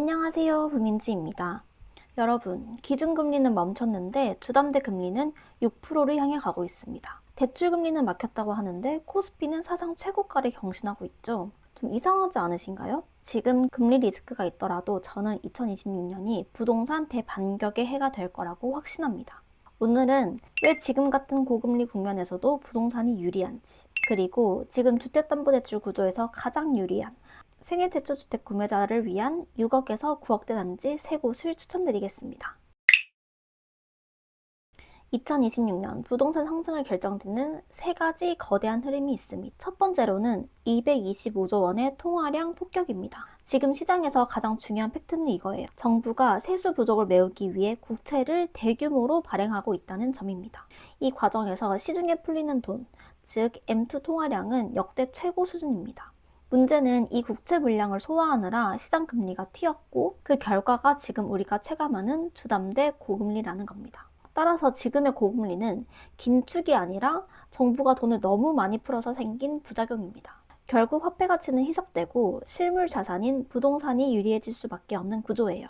안녕하세요. 부민지입니다. 여러분, 기준금리는 멈췄는데 주담대 금리는 6%를 향해 가고 있습니다. 대출금리는 막혔다고 하는데 코스피는 사상 최고가를 경신하고 있죠. 좀 이상하지 않으신가요? 지금 금리 리스크가 있더라도 저는 2026년이 부동산 대반격의 해가 될 거라고 확신합니다. 오늘은 왜 지금 같은 고금리 국면에서도 부동산이 유리한지, 그리고 지금 주택담보대출 구조에서 가장 유리한 생애 최초 주택 구매자를 위한 6억에서 9억대 단지 3곳을 추천드리겠습니다. 2026년 부동산 상승을 결정짓는 3가지 거대한 흐름이 있습니다. 첫 번째로는 225조 원의 통화량 폭격입니다. 지금 시장에서 가장 중요한 팩트는 이거예요. 정부가 세수 부족을 메우기 위해 국채를 대규모로 발행하고 있다는 점입니다. 이 과정에서 시중에 풀리는 돈, 즉 M2 통화량은 역대 최고 수준입니다. 문제는 이 국채 물량을 소화하느라 시장 금리가 튀었고 그 결과가 지금 우리가 체감하는 주담대 고금리라는 겁니다. 따라서 지금의 고금리는 긴축이 아니라 정부가 돈을 너무 많이 풀어서 생긴 부작용입니다. 결국 화폐 가치는 희석되고 실물 자산인 부동산이 유리해질 수밖에 없는 구조예요.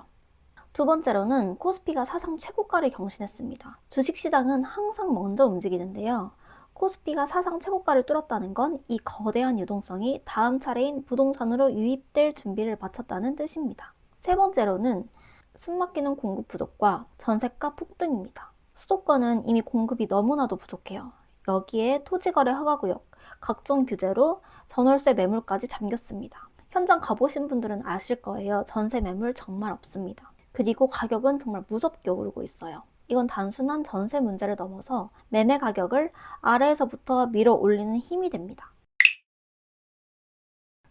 두 번째로는 코스피가 사상 최고가를 경신했습니다. 주식시장은 항상 먼저 움직이는데요. 코스피가 사상 최고가를 뚫었다는 건 이 거대한 유동성이 다음 차례인 부동산으로 유입될 준비를 마쳤다는 뜻입니다. 세 번째로는 숨막히는 공급 부족과 전세가 폭등입니다. 수도권은 이미 공급이 너무나도 부족해요. 여기에 토지거래 허가구역, 각종 규제로 전월세 매물까지 잠겼습니다. 현장 가보신 분들은 아실 거예요. 전세 매물 정말 없습니다. 그리고 가격은 정말 무섭게 오르고 있어요. 이건 단순한 전세 문제를 넘어서 매매 가격을 아래에서부터 밀어 올리는 힘이 됩니다.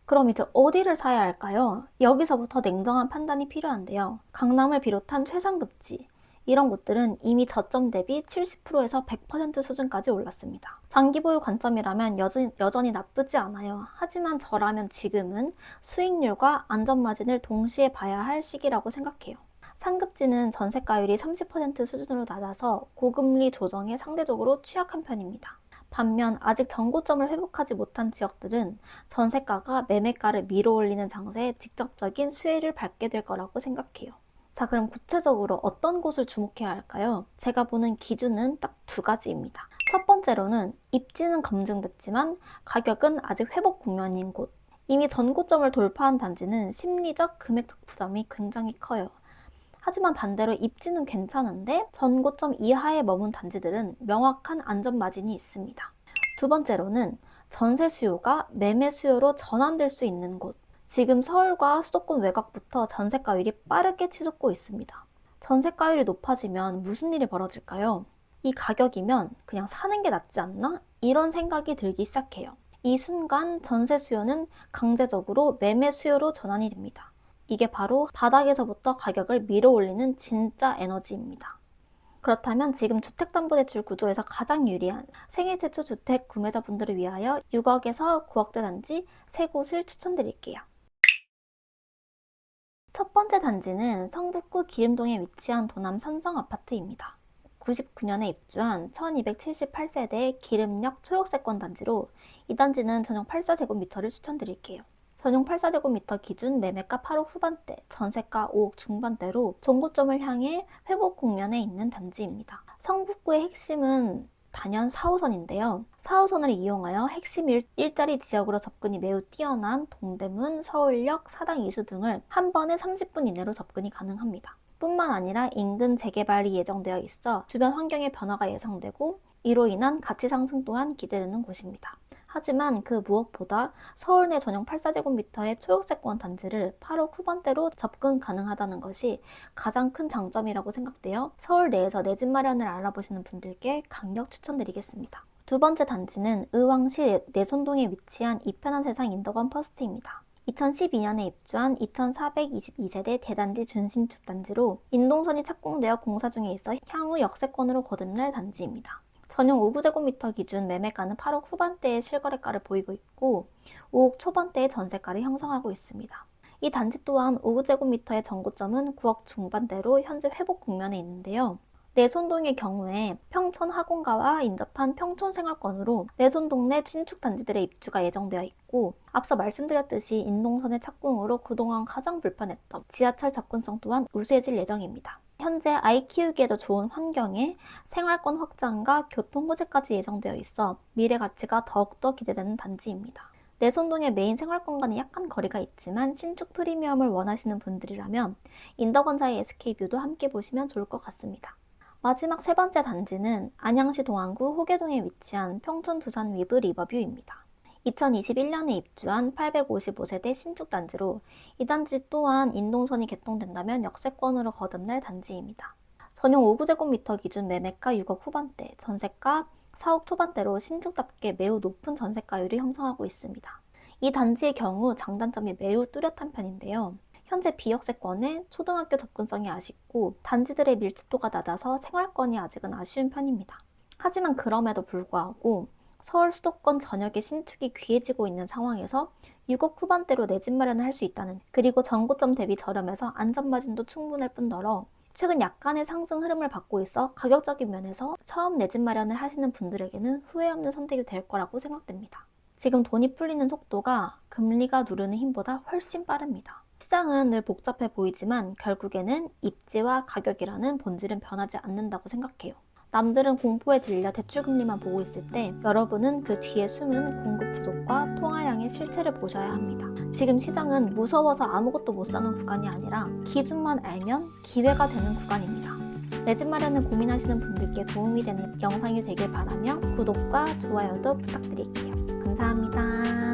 그럼 이제 어디를 사야 할까요? 여기서부터 냉정한 판단이 필요한데요. 강남을 비롯한 최상급지, 이런 곳들은 이미 저점 대비 70%에서 100% 수준까지 올랐습니다. 장기 보유 관점이라면 여전히 나쁘지 않아요. 하지만 저라면 지금은 수익률과 안전마진을 동시에 봐야 할 시기라고 생각해요. 상급지는 전세가율이 30% 수준으로 낮아서 고금리 조정에 상대적으로 취약한 편입니다. 반면 아직 전고점을 회복하지 못한 지역들은 전세가가 매매가를 밀어올리는 장세에 직접적인 수혜를 받게 될 거라고 생각해요. 자, 그럼 구체적으로 어떤 곳을 주목해야 할까요? 제가 보는 기준은 딱 2가지입니다. 첫 번째로는 입지는 검증됐지만 가격은 아직 회복 국면인 곳. 이미 전고점을 돌파한 단지는 심리적 금액적 부담이 굉장히 커요. 하지만 반대로 입지는 괜찮은데 전고점 이하에 머문 단지들은 명확한 안전마진이 있습니다. 두 번째로는 전세 수요가 매매 수요로 전환될 수 있는 곳. 지금 서울과 수도권 외곽부터 전세가율이 빠르게 치솟고 있습니다. 전세가율이 높아지면 무슨 일이 벌어질까요? 이 가격이면 그냥 사는 게 낫지 않나? 이런 생각이 들기 시작해요. 이 순간 전세 수요는 강제적으로 매매 수요로 전환이 됩니다. 이게 바로 바닥에서부터 가격을 밀어올리는 진짜 에너지입니다. 그렇다면 지금 주택담보대출 구조에서 가장 유리한 생애 최초 주택 구매자분들을 위하여 6억에서 9억대 단지 3곳을 추천드릴게요. 첫 번째 단지는 성북구 기름동에 위치한 도남 선정아파트입니다. 99년에 입주한 1278세대 기름역 초역세권 단지로 이 단지는 전용 84제곱미터를 추천드릴게요. 전용 84제곱미터 기준 매매가 8억 후반대, 전세가 5억 중반대로 종고점을 향해 회복 국면에 있는 단지입니다. 성북구의 핵심은 단연 4호선인데요. 4호선을 이용하여 핵심 일자리 지역으로 접근이 매우 뛰어난 동대문, 서울역, 사당 이수 등을 한 번에 30분 이내로 접근이 가능합니다. 뿐만 아니라 인근 재개발이 예정되어 있어 주변 환경의 변화가 예상되고 이로 인한 가치 상승 또한 기대되는 곳입니다. 하지만 그 무엇보다 서울 내 전용 84제곱미터의 초역세권 단지를 8억 후반대로 접근 가능하다는 것이 가장 큰 장점이라고 생각되어 서울 내에서 내 집 마련을 알아보시는 분들께 강력 추천드리겠습니다. 두 번째 단지는 의왕시 내손동에 위치한 이편한 세상 인덕원 퍼스트입니다. 2012년에 입주한 2422세대 대단지 준신축 단지로 인동선이 착공되어 공사 중에 있어 향후 역세권으로 거듭날 단지입니다. 전용 5구제곱미터 기준 매매가는 8억 후반대의 실거래가를 보이고 있고 5억 초반대의 전세가를 형성하고 있습니다. 이 단지 또한 5구제곱미터의 전고점은 9억 중반대로 현재 회복 국면에 있는데요. 내손동의 경우에 평촌 학원가와 인접한 평촌생활권으로 내손동 내 신축 단지들의 입주가 예정되어 있고, 앞서 말씀드렸듯이 인동선의 착공으로 그동안 가장 불편했던 지하철 접근성 또한 우수해질 예정입니다. 현재 아이 키우기에도 좋은 환경에 생활권 확장과 교통 호재까지 예정되어 있어 미래 가치가 더욱더 기대되는 단지입니다. 내손동의 메인 생활권과는 약간 거리가 있지만 신축 프리미엄을 원하시는 분들이라면 인덕원사의 SK뷰도 함께 보시면 좋을 것 같습니다. 마지막 세 번째 단지는 안양시 동안구 호계동에 위치한 평촌 두산 위브 리버뷰입니다. 2021년에 입주한 855세대 신축 단지로 이 단지 또한 인동선이 개통된다면 역세권으로 거듭날 단지입니다. 전용 5구제곱미터 기준 매매가 6억 후반대, 전세가 4억 초반대로 신축답게 매우 높은 전세가율이 형성하고 있습니다. 이 단지의 경우 장단점이 매우 뚜렷한 편인데요. 현재 비역세권에 초등학교 접근성이 아쉽고 단지들의 밀집도가 낮아서 생활권이 아직은 아쉬운 편입니다. 하지만 그럼에도 불구하고 서울 수도권 전역의 신축이 귀해지고 있는 상황에서 6억 후반대로 내 집 마련을 할 수 있다는, 그리고 전고점 대비 저렴해서 안전마진도 충분할 뿐더러 최근 약간의 상승 흐름을 받고 있어 가격적인 면에서 처음 내 집 마련을 하시는 분들에게는 후회 없는 선택이 될 거라고 생각됩니다. 지금 돈이 풀리는 속도가 금리가 누르는 힘보다 훨씬 빠릅니다. 시장은 늘 복잡해 보이지만 결국에는 입지와 가격이라는 본질은 변하지 않는다고 생각해요. 남들은 공포에 질려 대출금리만 보고 있을 때 여러분은 그 뒤에 숨은 공급 부족과 통화량의 실체를 보셔야 합니다. 지금 시장은 무서워서 아무것도 못 사는 구간이 아니라 기준만 알면 기회가 되는 구간입니다. 내 집 마련을 고민하시는 분들께 도움이 되는 영상이 되길 바라며 구독과 좋아요도 부탁드릴게요. 감사합니다.